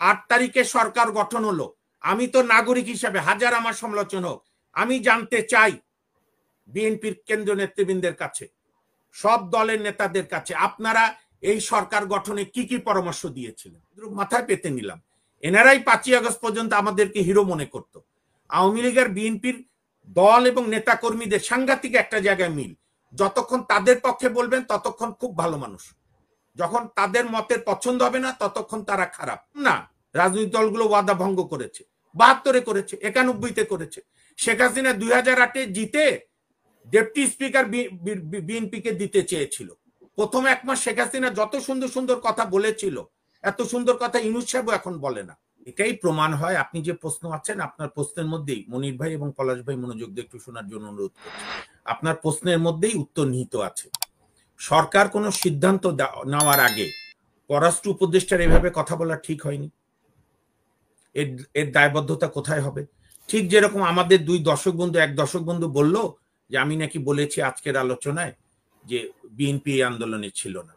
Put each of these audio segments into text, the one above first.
8 তারিখে সরকার গঠন হলো, আমি তো নাগরিক হিসেবে হাজার আমার সমালোচনা হোক, আমি জানতে চাই বিএনপির কেন্দ্রীয় নেতৃবৃন্দের কাছে, সব দলের নেতাদের কাছে, আপনারা এই সরকার গঠনে কি কি পরামর্শ দিয়েছিলেন? মাথায় পেতে নিলাম। এনারাই 5ই আগস্ট পর্যন্ত আমাদেরকে হিরো মনে করত। আওয়ামী লীগের বিএনপির দল এবং নেতা কর্মীদের সাংঘাতিক একটা জায়গায় মিল। যতক্ষণ তাদের পক্ষে বলবেন ততক্ষণ খুব ভালো মানুষ, যখন তাদের মতের পছন্দ হবে না ততক্ষণ তারা খারাপ না। রাজনৈতিক দলগুলো ওয়াদা ভঙ্গ করেছে, 72-এ করেছে, 91-তে করেছে। শেখ হাসিনা 2008-এ জিতে ডেপুটি স্পিকার বিএনপিকে দিতে চেয়েছিল। প্রথম 1 মাস শেখ হাসিনা যত সুন্দর সুন্দর কথা বলেছিল, এত সুন্দর কথা ইউনূস সাহেব এখন বলে না। এটাই প্রমাণ হয়, আপনি যে প্রশ্ন আছেন, আপনার প্রশ্নের মধ্যেই, মনির ভাই এবং পলাশ ভাই মনোযোগ দিয়ে একটু শোনার জন্য অনুরোধ করছি, আপনার প্রশ্নের মধ্যেই উত্তর নিহিত আছে। সরকার কোনো সিদ্ধান্ত নেওয়ার আগে পররাষ্ট্র উপদেষ্টার এভাবে কথা বলা ঠিক হয়নি। এর দায়বদ্ধতা কোথায় হবে? ঠিক যেরকম আমাদের 2 দর্শক বন্ধু, এক দর্শক বন্ধু বলল যে আমি নাকি বলেছি আজকের আলোচনায় যে বিএনপি এই আন্দোলনে ছিল না।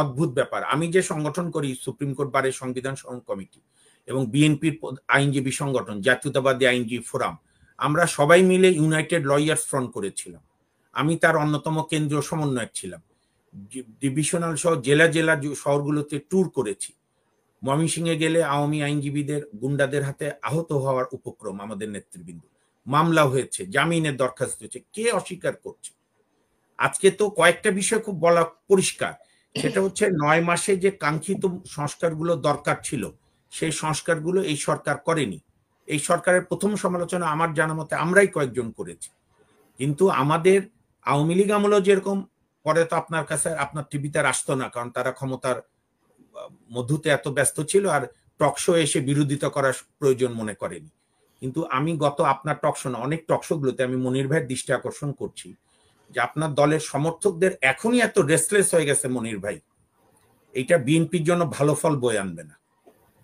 অদ্ভুত ব্যাপার। আমি যে সংগঠন করি, সুপ্রিম কোর্ট বারের সংবিধান কমিটি এবং বিএনপির আইনজীবী সংগঠন জাতীয়তাবাদী আইনজীবী ফোরাম, আমরা সবাই মিলে ইউনাইটেড লয়ার্স ফ্রন্ট করেছিলাম। আমি তার অন্যতম কেন্দ্রীয় সমন্বয়ক ছিলাম। ডিভিশনাল সহ জেলা জেলা শহরগুলোতে ট্যুর করেছি। ময়মনসিংহে গেলে আওয়ামী আইনজীবীদের গুন্ডাদের হাতে আহত হওয়ার উপক্রম আমাদের নেতৃবৃন্দ, মামলা হয়েছে, জামিনের দরখাস্ত হয়েছে, কে অস্বীকার করছে? আজকে তো কয়েকটা বিষয় খুব বলা পরিষ্কার, সেটা হচ্ছে 9 মাসে যে কাঙ্ক্ষিত সংস্কারগুলো দরকার ছিল সেই সংস্কারগুলো এই সরকার করেনি। এই সরকারের প্রথম সমালোচনা আমার জানা মতে আমরাই কয়েকজন করেছি। কিন্তু আমাদের আওয়ামী লীগ আমলেও যেরকম, পরে তো আপনার কাছে আপনার টিভিতে আসতো না, কারণ তারা ক্ষমতার মধুতে এত ব্যস্ত ছিল আর টকশো এসে বিরোধিতা করার প্রয়োজন মনে করেনি। কিন্তু আমি আপনার টকশো না, অনেক টকশোগুলোতে আমি মনির ভাইয়ের দৃষ্টি আকর্ষণ করছি যে আপনার দলের সমর্থকদের এখনই এত রেস্টলেস হয়ে গেছে মনির ভাই, এইটা বিএনপির জন্য ভালো ফল বয়ে আনবে না।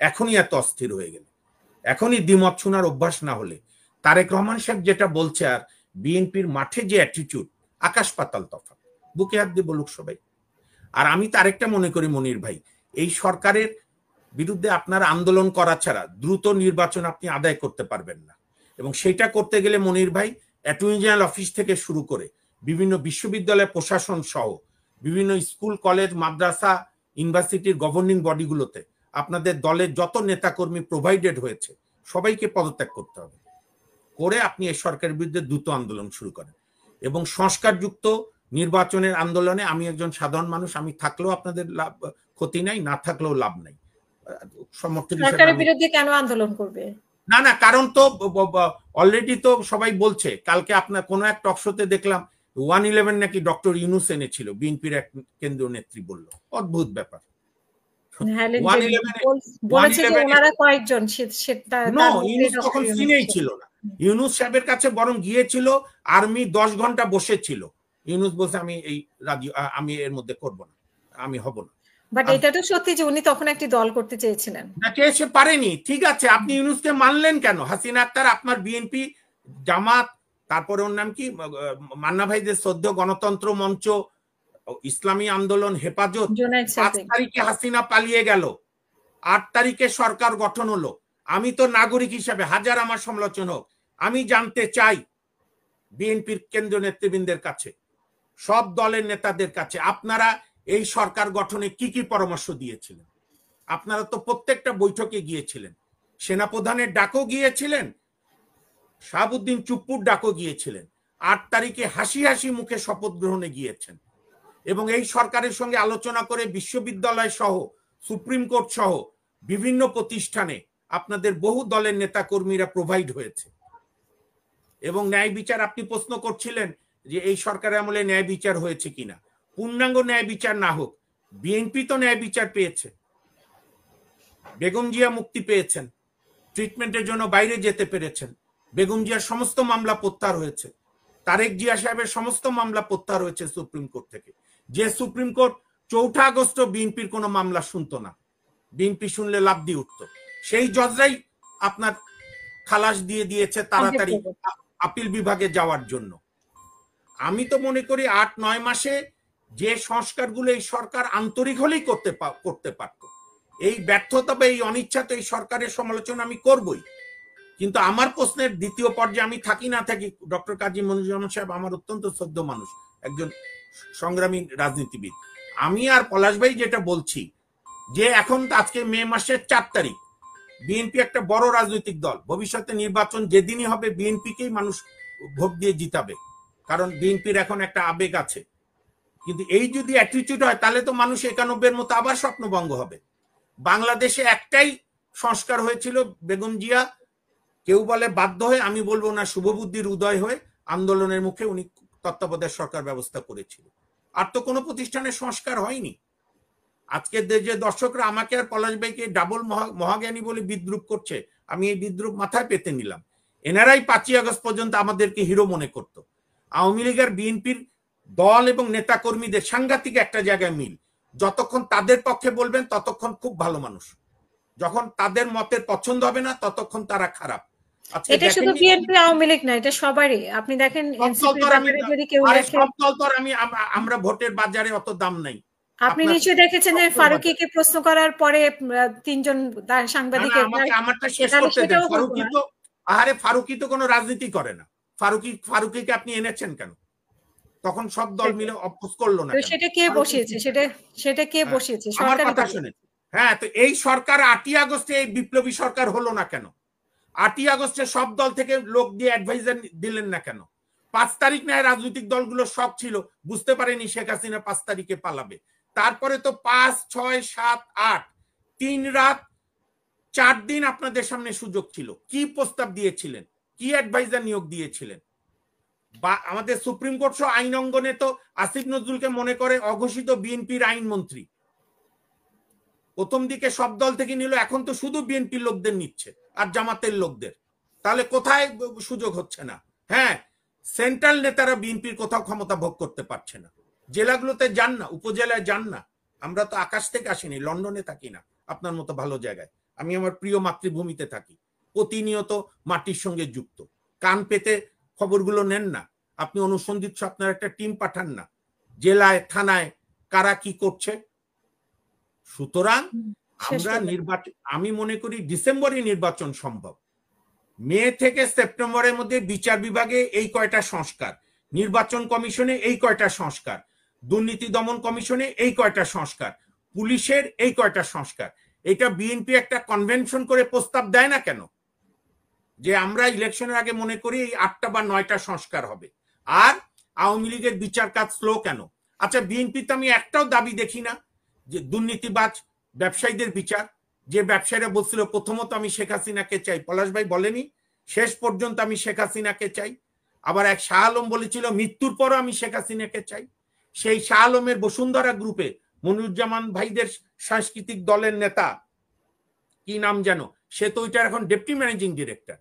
এখনই এত অস্থির হয়ে গেলে, এখনই দ্বিমত শোনার অভ্যাস না হলে, তারেক রহমান সাহেব যেটা বলছে আর বিএনপির মাঠে যে অ্যাটিটিউড, আকাশ পাতাল তফাৎ। বুকে হাত দিয়ে বলুক সবাই। আর আমি তারেকটা মনে করি মনির ভাই, এই সরকারের বিরুদ্ধে আপনার আন্দোলন করা ছাড়া দ্রুত নির্বাচন আপনি আদায় করতে পারবেন না। এবং সেটা করতে গেলে মনির ভাই, অ্যাটর্নি জেনারেল অফিস থেকে শুরু করে বিভিন্ন বিশ্ববিদ্যালয় প্রশাসন সহ বিভিন্ন স্কুল, কলেজ, মাদ্রাসা, ইউনিভার্সিটির গভর্নিং বডিগুলোতে আপনাদের দলের যত নেতাকর্মী প্রোভাইডেড হয়েছে সবাইকে পদত্যাগ করতে হবে, করে আপনি এই সরকারের বিরুদ্ধে দ্রুত আন্দোলন শুরু করেন। এবং সংস্কারযুক্ত নির্বাচনের আন্দোলনে আমি একজন সাধারণ মানুষ, আমি থাকলেও আপনাদের লাভ ক্ষতি নাই, না থাকলেও লাভ নাই। সমর্থক সরকারের বিরুদ্ধে কেন আন্দোলন করবে? না না, কারণ তো অলরেডি তো সবাই বলছে। কালকে আপনার কোন এক টকশোতে দেখলাম 111 নাকি ডক্টর ইউনূস এনেছিল, বিএনপির এক কেন্দ্রীয় নেত্রী বলল। অদ্ভুত ব্যাপার। ইউনূস তখন সিনেই ছিল না। ইউনূস সাহেবের কাছে বরং গিয়েছিল আর্মি, 10 ঘন্টা বসেছিল। ইউনূস বলছে আমি এর মধ্যে করব না, আমি হব না। বাট এটা তো সত্যি যে উনি তখন একটি দল করতে চেয়েছিলেন, না সে পারেনি। ঠিক আছে, আপনি ইউনূসকে মানলেন কেন? হাসিনা আক্তার, আপনার বিএনপি, জামাত, তারপরে ওর নাম কি, মান্না ভাইদের শ্রদ্ধেয় গণতন্ত্র মঞ্চ, ইসলামী আন্দোলন, হেফাজত, 5 তারিখে হাসিনা পালিয়ে গেল, 8 তারিখে সরকার গঠন হলো। আমি তো নাগরিক হিসেবে হাজার আমার সমালোচনা হোক, আমি জানতে চাই বিএনপির কেন্দ্রীয় নেতৃবৃন্দের কাছে, সব দলের নেতাদের কাছে, আপনারা এই সরকার গঠনে কি কি পরামর্শ দিয়েছিলেন? আপনারা তো প্রত্যেকটা বৈঠকে গিয়েছিলেন, সেনাপ্রধানের ডাকও গিয়েছিলেন, শাহাবুদ্দিন চুপ্পুর ডাকও গিয়েছিলেন, 8 তারিখে হাসি হাসি মুখে শপথ গ্রহণে গিয়েছেন। এবং এই সরকারের সঙ্গে আলোচনা করে বিশ্ববিদ্যালয় সহ সুপ্রিম কোর্ট সহ বিভিন্ন প্রতিষ্ঠানে আপনাদের বহু দলের নেতাকর্মীরা প্রোভাইড হয়েছে। এবং ন্যায় বিচার, আপনি প্রশ্ন করছিলেন যে এই সরকারের আমলে ন্যায় বিচার হয়েছে কিনা। পূর্ণাঙ্গ ন্যায় বিচার না হোক, বিএনপি তো ন্যায় বিচার পেয়েছে। বেগম জিয়া মুক্তি পেয়েছেন, ট্রিটমেন্টের জন্য বাইরে যেতে পেরেছেন। বেগম জিয়ার সমস্ত মামলা প্রত্যাহার হয়েছে, তারেক জিয়া সাহেবের সমস্ত মামলা প্রত্যাহার হয়েছে সুপ্রিম কোর্ট থেকে। যে সুপ্রিম কোর্ট 4 আগস্ট বিএনপির কোনো মামলা শুনতো না, বিএনপি শুনলে লাভ দিয়ে উঠত, সেই জজরাই আপনার খালাস দিয়ে দিয়েছে তাড়াতাড়ি আপিল বিভাগে যাওয়ার জন্য। আমি তো মনে করি 8-9 মাসে যে সংস্কারগুলো এই সরকার আন্তরিক হলেই করতে পারত, এই ব্যর্থতা বা এই অনিচ্ছা তো এই সরকারের সমালোচনা আমি করবই, কিন্তু আমার প্রশ্নের দ্বিতীয় পর্যায়ে আমি থাকি না থাকি, ডক্টর কাজী মনিরুজ্জামান সাহেব আমার অত্যন্ত শ্রদ্ধ মানুষ, একজন সংগ্রামী রাজনীতিবিদ। আমি আর পলাশ ভাই যেটা বলছি যে এখন আজকে মে মাসের 4 তারিখ, বিএনপি একটা বড় রাজনৈতিক দল, ভবিষ্যতে নির্বাচন যেদিনই হবে বিএনপিকেই মানুষ ভোট দিয়ে জিতাবে, কারণ বিএনপির এখন একটা আবেগ আছে। কিন্তু এই যদি অ্যাটিটিউড হয় তাহলে তো মানুষ 91-এর মতো আবার স্বপ্নভঙ্গ হবে। বাংলাদেশে একটাই সংস্কার হয়েছিল, বেগম জিয়া কেউ বলে বাধ্য হয়ে, আমি বলবো না শুভবুদ্ধির উদয় হয়ে আন্দোলনের মুখে উনি তত্ত্বাবধায়ক সরকার ব্যবস্থা করেছিল। আর তো কোনো প্রতিষ্ঠানের সংস্কার হয়নি। আজকের যে দর্শকরা আমাকে আর পলাশ ভাইকে ডাবল মহাজ্ঞানী বলে বিদ্রুপ করছে, আমি এই বিদ্রুপ মাথায় পেতে নিলাম। এনারাই 5ই আগস্ট পর্যন্ত আমাদেরকে হিরো মনে করত। আওয়ামী লীগ আর বিএনপির দল এবং নেতা কর্মীদের সাংঘাতিক একটা জায়গায় মিল, যতক্ষণ তাদের পক্ষে বলবেন ততক্ষণ খুব ভালো মানুষ, যখন তাদের মতের পছন্দ হবে না ততক্ষণ তারা খারাপ। এটা শুধু বিএনপি আওয়ামী লীগ না, এটা সবারই। আপনি দেখেন এনসিপির ব্যাপারে যদি কেউ দেখে, সব দল তো আমরা ভোটের বাজারে অত দাম নাই। আপনি নিশ্চয়ই দেখেছেন যে ফারুকীকে প্রশ্ন করার পরে 3 জন সাংবাদিকের, আমারটা শেষ করতে দেন। ফারুকী তো ফারুকী তো কোনো রাজনীতি করে না। ফারুকীকে আপনি এনেছেন কেন? তখন সব দল মিলে অপোজ করলো না। সেটা কে বসিয়েছে? সেটা কে বসিয়েছে? আমার কথা শুনে। হ্যাঁ, তো এই সরকার 8ই আগস্টে এই বিপ্লবী সরকার হলো না কেন? 8ই আগস্টে সব দল থেকে লোক দিয়ে অ্যাডভাইজার দিলেন না কেন? 5 তারিখ না রাজনৈতিক দলগুলো শখ ছিল, বুঝতে পারেনি শেখ হাসিনা 5 তারিখে পালাবে। তারপরে তো 5, 6, 7, 8 3 রাত 4 দিন আপনাদের সামনে সুযোগ ছিল। কি প্রস্তাব দিয়েছিলেন? কি অ্যাডভাইজার নিয়োগ দিয়েছিলেন? বা আমাদের সুপ্রিম কোর্ট সহ আইন অঙ্গনে তো আসিফ নজরুলকে মনে করে অঘোষিত বিএনপির আইনমন্ত্রী। প্রথম দিকে সব দল থেকে নিল, এখন তো শুধু বিএনপির লোকদের নিচ্ছে আর জামাতের লোকদের। তাহলে কোথায় সুযোগ হচ্ছে না? হ্যাঁ, সেন্ট্রাল নেতারা বিএনপির কোথাও ক্ষমতা ভোগ করতে পারছে না। জেলাগুলোতে যান না, উপজেলায় যান না। আমরা তো আকাশ থেকে আসিনি, লন্ডনে থাকি না আপনার মতো ভালো জায়গায়। আমি আমার প্রিয় মাতৃভূমিতে থাকি, প্রতিনিয়ত মাটির সঙ্গে যুক্ত। কান পেতে খবরগুলো নেন না, আপনি অনুসন্ধিৎস আপনার একটা টিম পাঠান না জেলায় থানায় কারা কি করছে। সুতরাং আমরা নির্বাচন, আমি মনে করি ডিসেম্বরে নির্বাচন সম্ভব। মে থেকে সেপ্টেম্বরের মধ্যে বিচার বিভাগে এই কয়টা সংস্কার, নির্বাচন কমিশনে এই কয়টা সংস্কার, দুর্নীতি দমন কমিশনে এই কয়টা সংস্কার, পুলিশের এই কয়টা সংস্কার। এটা বিএনপি একটা কনভেনশন করে প্রস্তাব দেয় না কেন যে আমরা ইলেকশনের আগে মনে করি এই 8টা বা 9টা সংস্কার হবে? আর আওয়ামী লীগের বিচার কাজ স্লো কেন? আচ্ছা, বিএনপিতে আমি একটাও দাবি দেখি না যে দুর্নীতিবাজ ব্যবসায়ীদের বিচার। যে ব্যবসায়ীরা বলছিল প্রথমত আমি শেখ হাসিনাকে চাই, পলাশ ভাই বলেনি শেষ পর্যন্ত আমি শেখ হাসিনাকে চাই। আবার এক শাহ আলম বলেছিল মৃত্যুর পরও আমি শেখ হাসিনাকে চাই। সেই শাহ আলমের বসুন্ধরা গ্রুপে মনিরুজ্জামান ভাইদের সাংস্কৃতিক দলের নেতা, কি নাম যেন, সে তো ওইটার এখন ডেপুটি ম্যানেজিং ডিরেক্টর।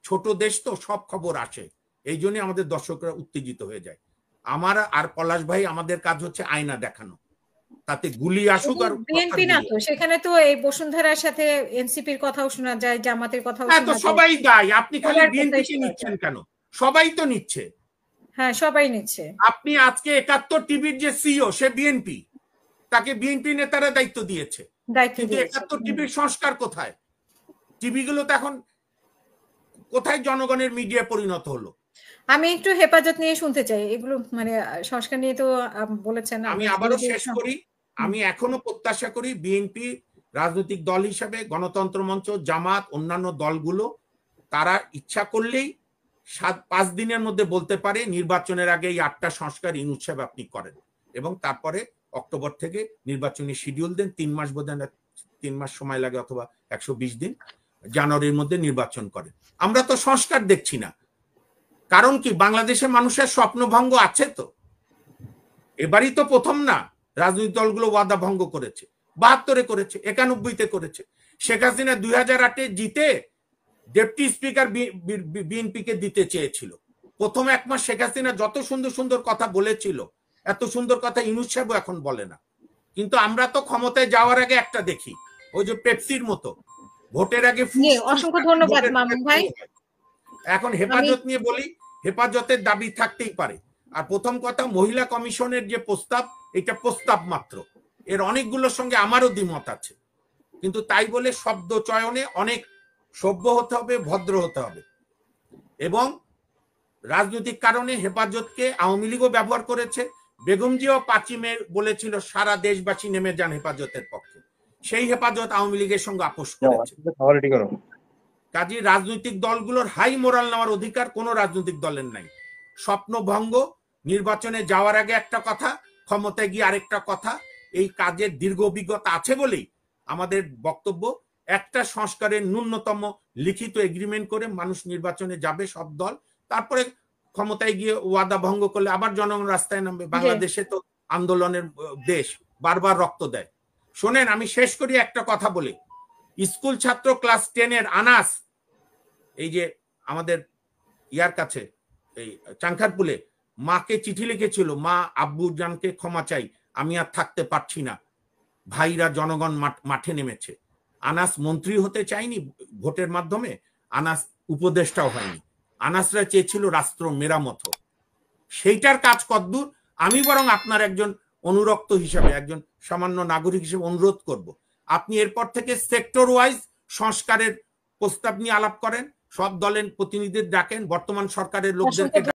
ছোট দেশ তো, সব খবর আসে, এই জন্য আমাদের দর্শকরা উত্তেজিত হয়ে যায়। আমার আর পলাশ ভাই আমাদের কাজ হচ্ছে আয়না দেখানো, তাতে গুলি আসুক। আর বিএনপি না তো, সেখানে তো এই বসুন্ধরার সাথে এনসিপির কথাও শোনা যায়, জামাতের কথাও শোনা যায়। সবাই দায়, আপনি খালি বিএনপিকে নিচ্ছেন কেন? সবাই তো নিচ্ছে। হ্যাঁ, সবাই নিচ্ছে। আপনি আজকে 71 টিভির যে সিইও সে বিএনপি, তাকে বিএনপি নেতারা দায়িত্ব দিয়েছে, কিন্তু 71 টিভির সংস্কার কোথায়? টিভিগুলো তো এখন কোথায় জনগণের মিডিয়া পরিণত হলো? আমি একটু হেফাজত নিয়ে শুনতে চাই, এগুলো মানে সংস্কার নিয়ে তো বলেছেন। আমি আবারও শেষ করি, আমি এখনো প্রত্যাশা করি বিএনপি রাজনৈতিক দল হিসাবে, গণতন্ত্র মঞ্চ, জামাত, অন্যান্য দলগুলো তারা ইচ্ছা করলেই 5 দিনের মধ্যে বলতে পারে নির্বাচনের আগে এই 8টা সংস্কার ইউনুস সাহেব আপনি করেন, এবং তারপরে অক্টোবর থেকে নির্বাচনী শিডিউল দেন। 3 মাস বোধহয়, 3 মাস সময় লাগে অথবা 120 দিন, জানুয়ারির মধ্যে নির্বাচন করেন। আমরা তো সংস্কার দেখছি না। কারণ কি? বাংলাদেশের মানুষের স্বপ্নভঙ্গ আছে তো। এবারই তো প্রথম না রাজনৈতিক দলগুলো ওয়াদা ভঙ্গ করেছে। 72-এ করেছে, 91-তে করেছে। শেখ হাসিনা 2008-এ জিতে ডেপুটি স্পিকার বিএনপিকে দিতে চেয়েছিল। প্রথম 1 মাস শেখ হাসিনা যত সুন্দর সুন্দর কথা বলেছিল, এত সুন্দর কথা ইউনুস সাহেব এখন বলে না। কিন্তু আমরা তো ক্ষমতায় যাওয়ার আগে একটা দেখি, ওই যে পেপসির মতো ভোটের আগে। অসংখ্য ধন্যবাদ মামুন ভাই। এখন হেফাজত নিয়ে বলি, হেফাজতের দাবি থাকতেই পারে। আর প্রথম কথা, মহিলা কমিশনের যে প্রস্তাব, এটা প্রস্তাব মাত্র, এর অনেকগুলোর সঙ্গে আমারও দ্বিমত আছে, কিন্তু তাই বলে শব্দ চয়নে অনেক সভ্য হতে হবে, ভদ্র হতে হবে। এবং রাজনৈতিক কারণে হেফাজতকে আওয়ামী লীগও ব্যবহার করেছে। বেগমজিও 5 মে বলেছিল সারা দেশবাসী নেমে যান হেফাজতের পক্ষে, সেই হেফাজত আওয়ামী লীগের সঙ্গে আপোষ করেছে। কাজী রাজনৈতিক দলগুলোর হাই মোরাল নেওয়ার অধিকার কোনো রাজনৈতিক দলের নাই। স্বপ্নভঙ্গ, নির্বাচনে যাওয়ার আগে একটা কথা, ক্ষমতায় গিয়ে আরেকটা কথা, এই কাজের দীর্ঘ অভিজ্ঞতা আছে বলেই আমাদের বক্তব্য একটা সংস্কারের ন্যূনতম লিখিত এগ্রিমেন্ট করে মানুষ নির্বাচনে যাবে সব দল, তারপরে ক্ষমতায় গিয়ে ওয়াদা ভঙ্গ করলে আবার জনগণ রাস্তায় নামবে। বাংলাদেশে তো আন্দোলনের দেশ, বারবার রক্ত দেয়। শোনেন, আমি শেষ করি একটা কথা বলে। স্কুল ছাত্র ক্লাস 10-এর আনাস, এই যে আমাদের ইয়ার কাছে এই চাংখারপুলে মাকে চিঠি লিখেছিল, মা আব্বু জানকে ক্ষমা চাই, আমি আর থাকতে পারছি না, ভাইরা জনগণ মাঠে নেমেছে। আনাস মন্ত্রী হতে চাইনি ভোটের মাধ্যমে, আনাস উপদেষ্টাও হয়নি, আনাসরা চেয়েছিল রাষ্ট্র মেরামত হোক। সেইটার কাজ কদ্দূর, আমি বরং আপনার একজন অনুরক্ত হিসাবে, একজন সামান্য নাগরিক হিসেবে অনুরোধ করব, আপনি এরপর থেকে সেক্টর ওয়াইজ সংস্কারের প্রস্তাব নিয়ে আলাপ করেন, সব দলের প্রতিনিধিদের ডাকেন, বর্তমান সরকারের লোকদেরকে